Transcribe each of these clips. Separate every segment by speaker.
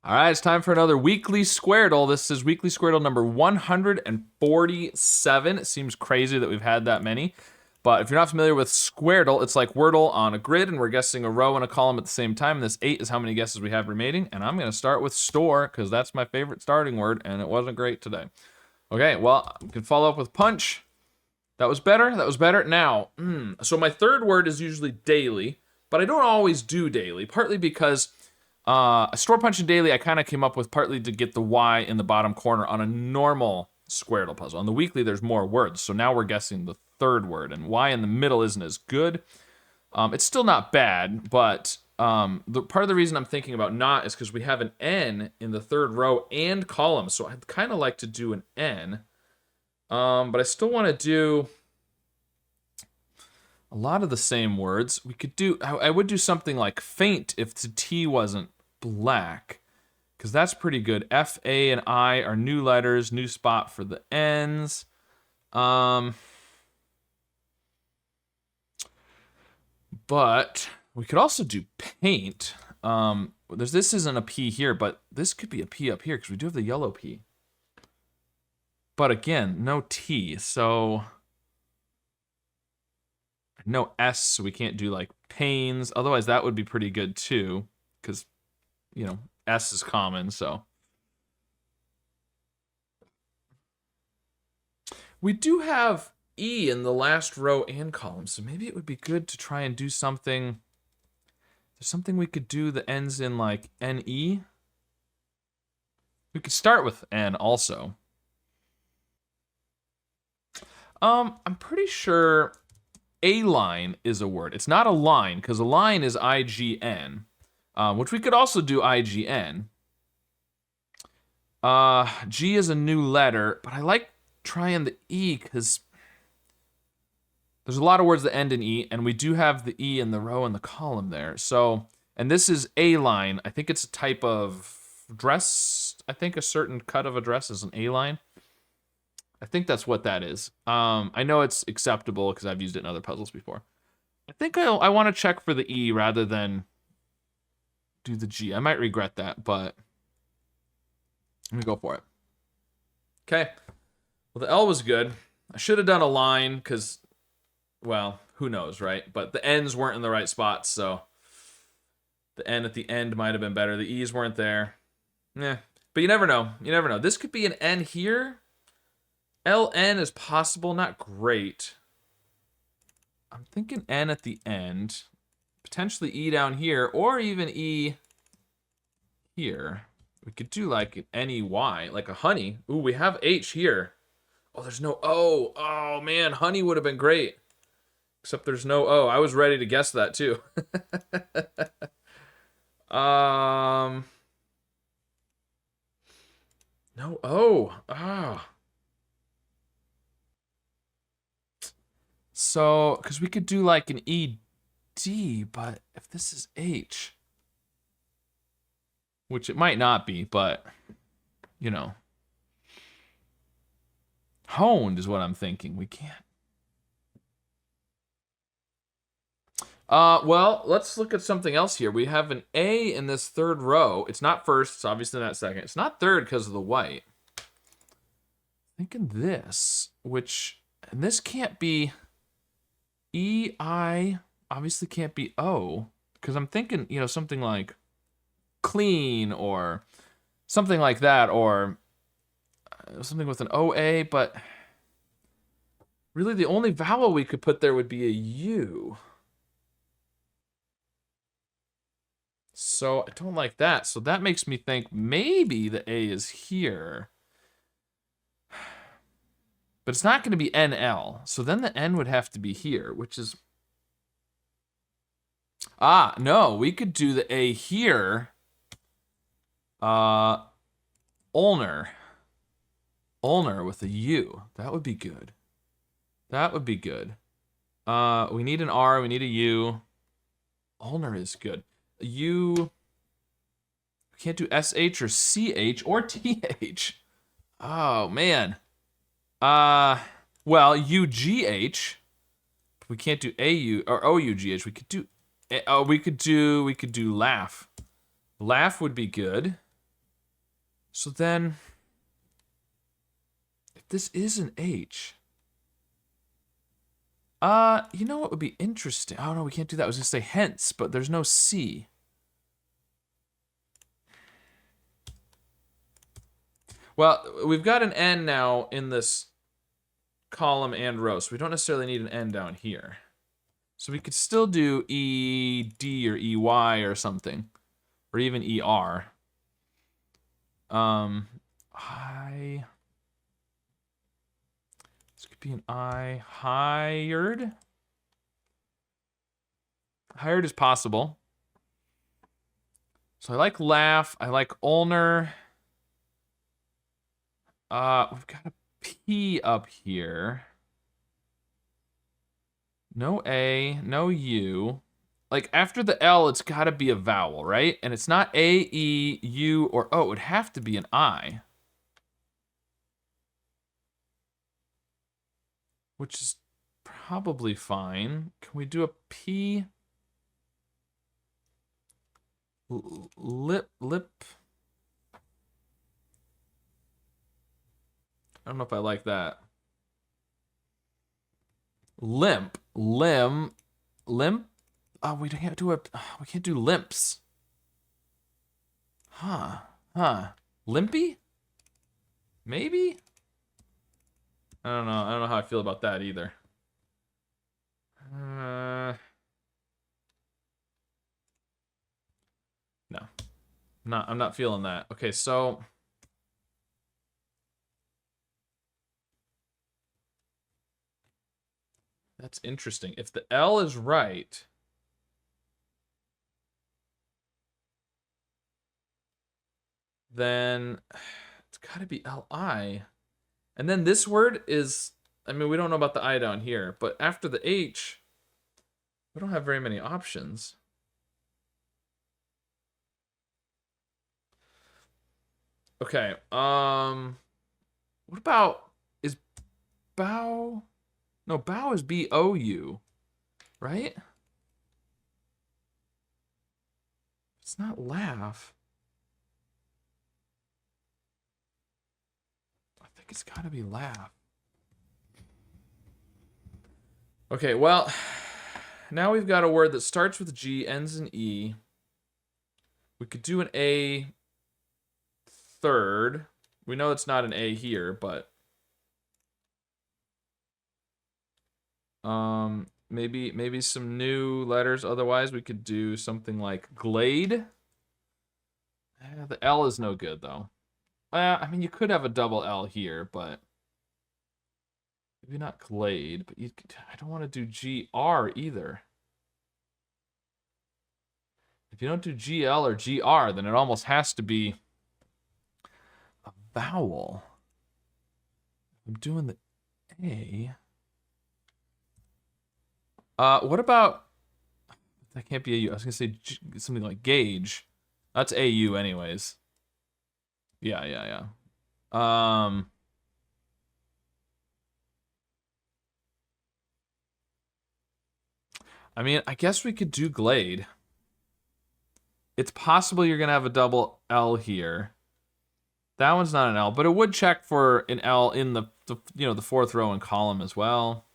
Speaker 1: All right, it's time for another weekly Squardle. This is weekly Squardle number 147. It seems crazy that we've had that many. But if you're not familiar with Squardle, it's like Wordle on a grid, and we're guessing a row and a column at the same time. And this 8 is how many guesses we have remaining. And I'm going to start with store, because that's my favorite starting word, and it wasn't great today. Okay, well, we can follow up with punch. That was better. That was better. Now, so my third word is usually daily, but I don't always do daily, partly because store punch and daily I kind of came up with partly to get the Y in the bottom corner on a normal Squirtle puzzle. On the weekly, there's more words, so now we're guessing the third word, and Y in the middle isn't as good. It's still not bad, but the part of the reason I'm thinking about not is because we have an N in the third row and column, so I'd kind of like to do an N. But I still want to do a lot of the same words. We could do, I would do something like faint if the T wasn't black, because that's pretty good. F, A, and I are new letters, new spot for the N's. But we could also do paint. This isn't a P here, but this could be a P up here, because we do have the yellow P. But again, no T, so no S, so we can't do like pains. Otherwise, that would be pretty good too, because, you know, S is common, so. We do have E in the last row and column, so maybe it would be good to try and do something. There's something we could do that ends in like NE. We could start with N also. I'm pretty sure A-line is a word. It's not a line, because a line is IGN, which we could also do IGN. G is a new letter, but I like trying the E, because there's a lot of words that end in E, and we do have the E in the row and the column there. So, and this is A-line. I think it's a type of dress. I think a certain cut of a dress is an A-line. I think that's what that is. I know it's acceptable because I've used it in other puzzles before. I think I want to check for the E rather than do the G. I might regret that, but let me go for it. Okay. Well, the L was good. I should have done a line because, well, who knows, right? But the N's weren't in the right spots, so the N at the end might have been better. The E's weren't there. Yeah, but you never know. You never know. This could be an N here. LN is possible, not great. I'm thinking N at the end. Potentially E down here, or even E here. We could do like an N-E-Y, like a honey. Ooh, we have H here. Oh, there's no O. Oh, man, honey would have been great. Except there's no O. I was ready to guess that, too. No O. Ah. So, because we could do like an ED, but if this is H, which it might not be, but, you know. Honed is what I'm thinking. We can't. Well, let's look at something else here. We have an A in this third row. It's not first, it's obviously not second. It's not third because of the white. Thinking this, which, and this can't be E-I, obviously can't be O, because I'm thinking, you know, something like clean or something like that, or something with an O-A, but really the only vowel we could put there would be a U. So I don't like that. So that makes me think maybe the A is here. But it's not going to be NL. So then the N would have to be here, which is... Ah, no, we could do the A here. Ulner. Ulner with a U. That would be good. That would be good. We need an R, we need a U. Ulner is good. A U... We can't do SH or CH or TH. Oh, man. Well, UGH. We can't do AU or OUGH. We could do we could do laugh. Laugh would be good. So then, if this is an H, you know what would be interesting? Oh no, we can't do that. I was gonna say hence, but there's no C. Well, we've got an N now in this column and row, so we don't necessarily need an N down here. So we could still do ED or EY or something, or even ER. I. This could be an I. Hired. Hired is possible. So I like laugh. I like ulnar. We've got a P up here. No A, no U. Like after the L, it's got to be a vowel, right? And it's not A, E, U, or O. It would have to be an I. Which is probably fine. Can we do a P? Lip. I don't know if I like that. Limp. Limp. Oh, we can't do we can't do limps. Huh. Limpy? Maybe? I don't know. I don't know how I feel about that either. No. I'm not feeling that. Okay, so that's interesting. If the L is right, then it's got to be LI. And then this word is, I mean, we don't know about the I down here, but after the H, we don't have very many options. Okay, what about, is bow? No, bow is B-O-U, right? It's not laugh. I think it's gotta be laugh. Okay, well, now we've got a word that starts with G, ends in E. We could do an A third. We know it's not an A here, but maybe some new letters. Otherwise, we could do something like Glade. The L is no good though. I mean, you could have a double L here, but maybe not Glade. But I don't want to do GR either. If you don't do GL or GR, then it almost has to be a vowel. I'm doing the A. What about, that can't be a U. I was gonna say something like gauge. That's AU anyways. Yeah. I mean, I guess we could do Glade. It's possible you're gonna have a double L here. That one's not an L, but it would check for an L in the the fourth row and column as well.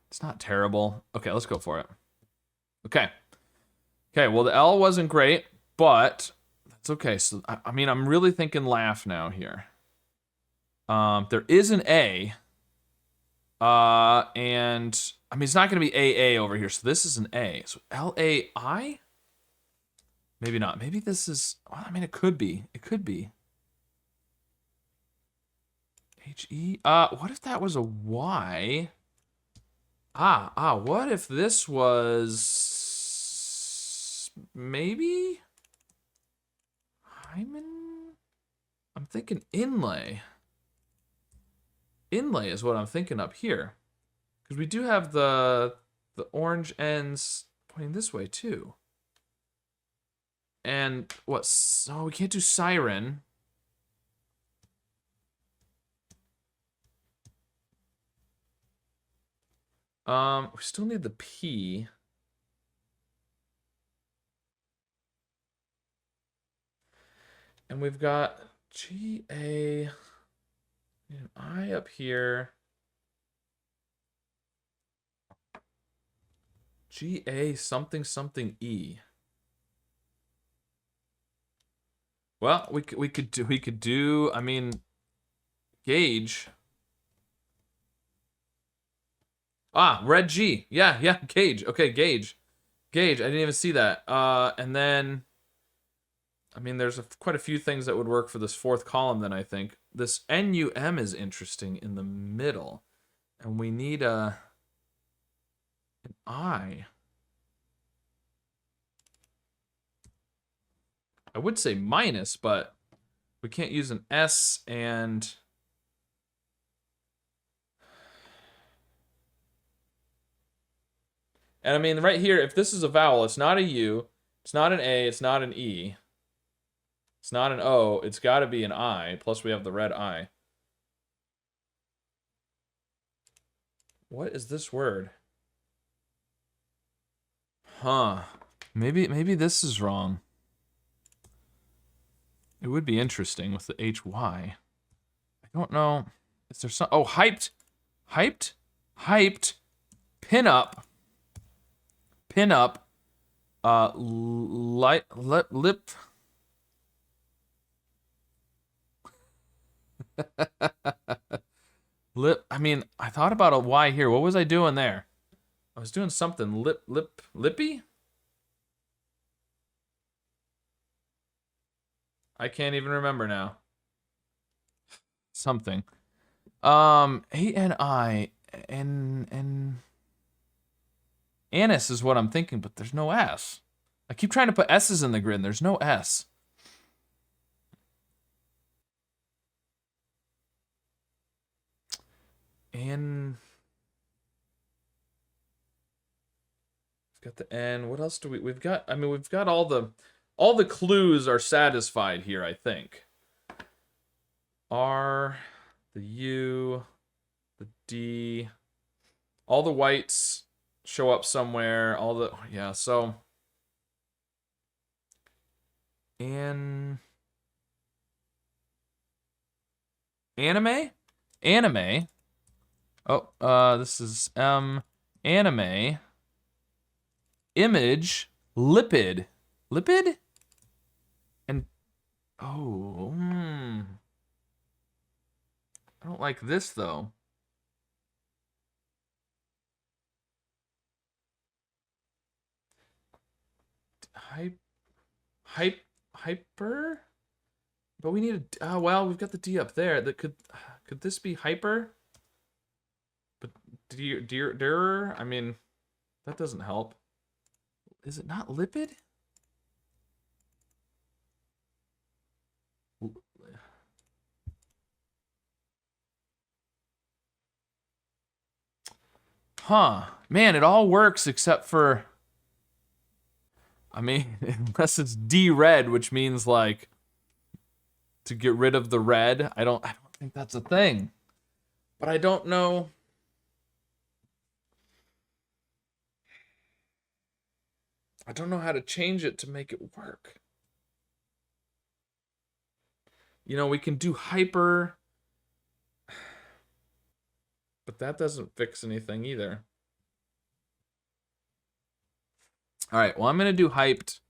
Speaker 1: It's not terrible. Okay, let's go for it. Okay, well, the L wasn't great, but that's okay. So, I mean, I'm really thinking laugh now here. There is an A. And, I mean, it's not going to be AA over here, so this is an A. So L-A-I? Maybe not. Maybe this is, well, I mean, it could be. It could be. H-E? What if that was a Y? What if this was maybe Hyman? I'm thinking inlay. Inlay is what I'm thinking up here. Because we do have the orange ends pointing this way too. And what? Oh, we can't do siren. We still need the P. And we've got G-A... An I up here. G-A something something E. Well, we could do, I mean, gauge. Ah, red G. Yeah, gauge. Okay, gauge. Gauge. I didn't even see that. And then, I mean, there's quite a few things that would work for this fourth column then, I think. This NUM is interesting in the middle. And we need an I. I would say minus, but we can't use an S and... And I mean, right here, if this is a vowel, it's not a U, it's not an A, it's not an E, it's not an O, it's got to be an I, plus we have the red I. What is this word? Huh. Maybe this is wrong. It would be interesting with the HY. I don't know. Is there some... Oh, hyped. Hyped? Hyped. Pinup. Pinup. Lip. Lip. I mean, I thought about a Y here. What was I doing there? I was doing something. Lippy? I can't even remember now. Something. A-N-I. Anise is what I'm thinking, but there's no S. I keep trying to put S's in the grid, and there's no S. And we've got the N. What else do we've got? I mean, we've got all the clues are satisfied here, I think. R, the U, the D, all the whites show up somewhere, all the, yeah, so. Anime? Anime. Oh, this is anime. Image. Lipid. Lipid? And oh, I don't like this though. Hyper? But we need a, well, we've got the D up there. That could this be hyper? But dear, I mean, that doesn't help. Is it not lipid? Huh. Man, it all works except for, I mean, unless it's D-red, which means like to get rid of the red. I don't think that's a thing. But I don't know. I don't know how to change it to make it work. You know, we can do hyper, but that doesn't fix anything either. All right, well, I'm going to do hyped.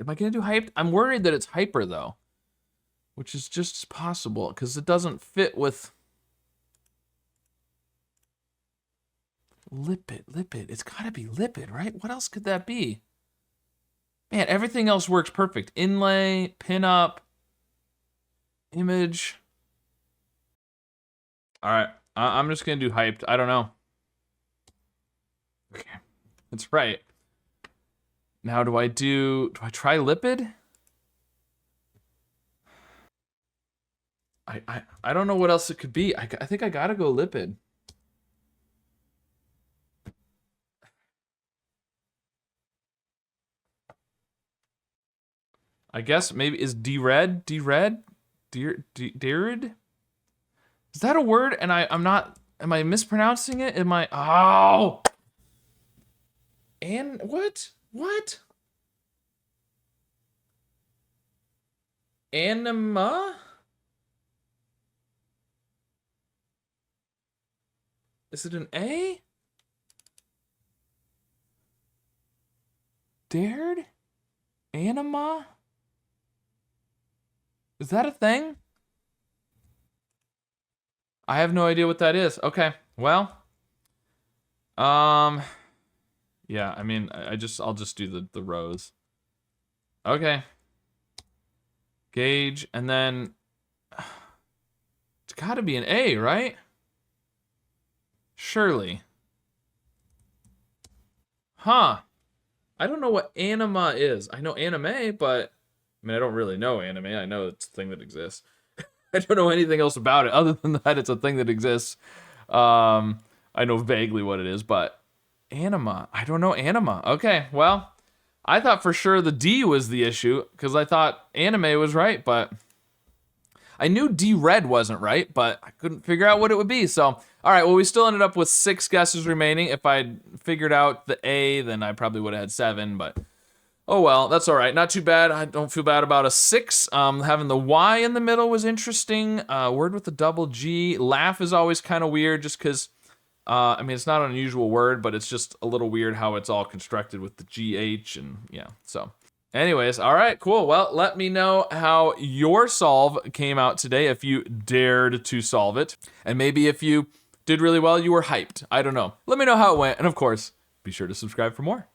Speaker 1: Am I going to do hyped? I'm worried that it's hyper, though, which is just as possible, because it doesn't fit with lipid. It's got to be lipid, right? What else could that be? Man, everything else works perfect. Inlay, pinup, image. All right, I'm just going to do hyped. I don't know. Okay, that's right. Now, do I try lipid? I don't know what else it could be. I think I gotta go lipid. I guess maybe is D-red? D-red? Derid? Is that a word? And I'm not, am I mispronouncing it? Am I, oh! And what? What? Anima? Is it an A? Dared? Anima? Is that a thing? I have no idea what that is. Okay, well. Yeah, I mean, I'll just do the rows. Okay. Gauge, and then it's gotta be an A, right? Surely. Huh. I don't know what anima is. I know anime, but I mean, I don't really know anime. I know it's a thing that exists. I don't know anything else about it other than that it's a thing that exists. I know vaguely what it is, but anima. I don't know anima. Okay, well, I thought for sure the D was the issue because I thought anime was right, but I knew D red wasn't right, but I couldn't figure out what it would be. So, all right, well, we still ended up with 6 guesses remaining. If I'd figured out the A, then I probably would have had 7, but oh well, that's all right. Not too bad. I don't feel bad about a 6. Having the Y in the middle was interesting. Word with the double G. Laugh is always kind of weird just because, I mean, it's not an unusual word, but it's just a little weird how it's all constructed with the GH and yeah, so. Anyways, all right, cool. Well, let me know how your solve came out today if you dared to solve it. And maybe if you did really well, you were hyped. I don't know. Let me know how it went. And of course, be sure to subscribe for more.